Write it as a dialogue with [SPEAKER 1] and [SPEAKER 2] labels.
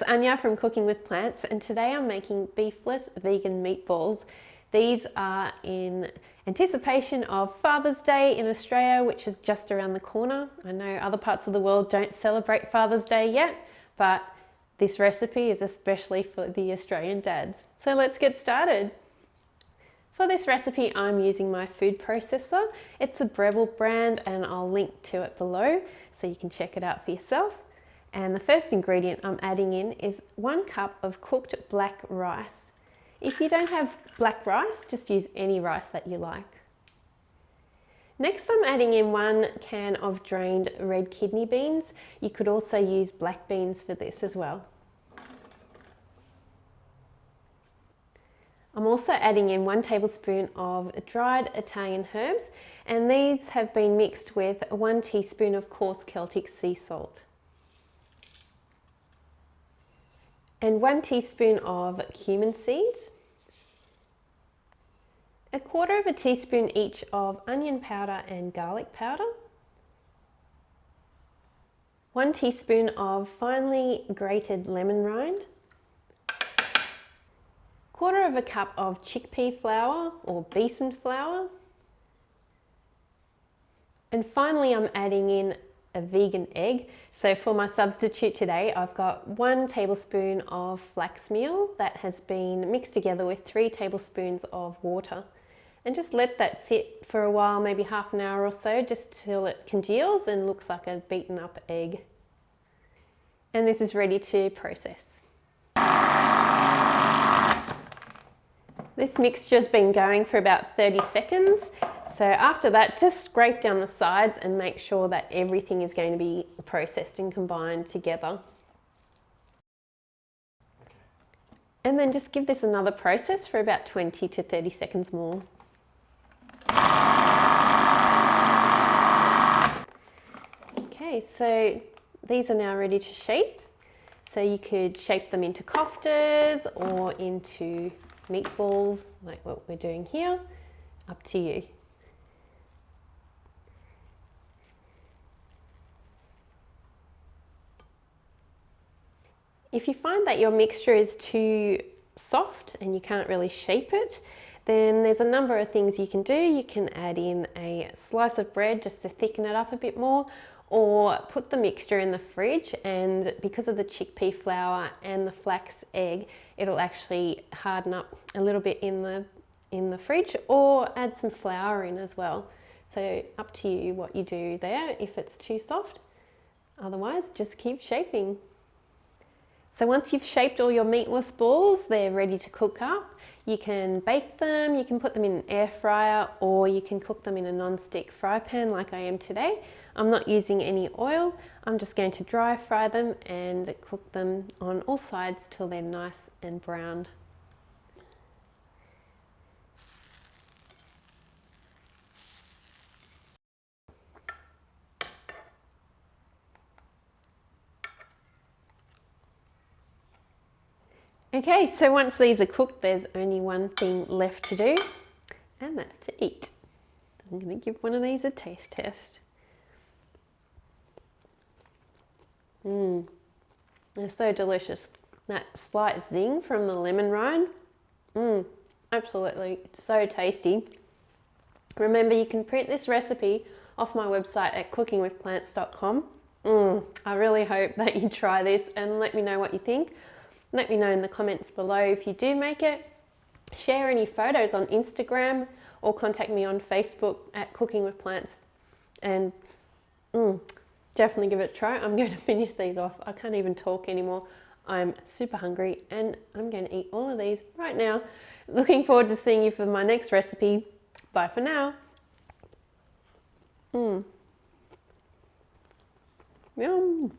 [SPEAKER 1] Anya from Cooking with Plants, and today I'm making beefless vegan meatballs. These are in anticipation of Father's Day in Australia, which is just around the corner. I know other parts of the world don't celebrate Father's Day yet, but this recipe is especially for the Australian dads. So let's get started. For this recipe, I'm using my food processor. It's a Breville brand and I'll link to it below so you can check it out for yourself. And the first ingredient I'm adding in is 1 cup of cooked black rice. If you don't have black rice, just use any rice that you like. Next, I'm adding in 1 can of drained red kidney beans. You could also use black beans for this as well. I'm also adding in 1 tablespoon of dried Italian herbs, and these have been mixed with 1 teaspoon of coarse Celtic sea salt. And 1 teaspoon of cumin seeds, 1/4 teaspoon each of onion powder and garlic powder, 1 teaspoon of finely grated lemon rind, 1/4 cup of chickpea flour or besan flour, and finally I'm adding in a vegan egg. So for my substitute today, I've got 1 tablespoon of flax meal that has been mixed together with 3 tablespoons of water. And just let that sit for a while, maybe half an hour or so, just till it congeals and looks like a beaten up egg. And this is ready to process. This mixture's been going for about 30 seconds. So after that, just scrape down the sides and make sure that everything is going to be processed and combined together. And then just give this another process for about 20 to 30 seconds more. Okay, so these are now ready to shape. So you could shape them into koftas or into meatballs like what we're doing here, up to you. If you find that your mixture is too soft and you can't really shape it, then there's a number of things you can do. You can add in a slice of bread just to thicken it up a bit more, or put the mixture in the fridge, and because of the chickpea flour and the flax egg, it'll actually harden up a little bit in the fridge, or add some flour in as well. So up to you what you do there if it's too soft. Otherwise, just keep shaping. So once you've shaped all your meatless balls, they're ready to cook up. You can bake them, you can put them in an air fryer, or you can cook them in a non-stick fry pan like I am today. I'm not using any oil. I'm just going to dry fry them and cook them on all sides till they're nice and browned. Okay, so once these are cooked, there's only one thing left to do, and that's to eat. I'm going to give one of these a taste test. They're so delicious. That slight zing from the lemon rind, absolutely so tasty. Remember, you can print this recipe off my website at CookingWithPlants.com. I really hope that you try this and let me know what you think. Let me know in the comments below if you do make it. Share any photos on Instagram or contact me on Facebook at Cooking with Plants. And definitely give it a try. I'm going to finish these off. I can't even talk anymore. I'm super hungry and I'm going to eat all of these right now. Looking forward to seeing you for my next recipe. Bye for now. Yum.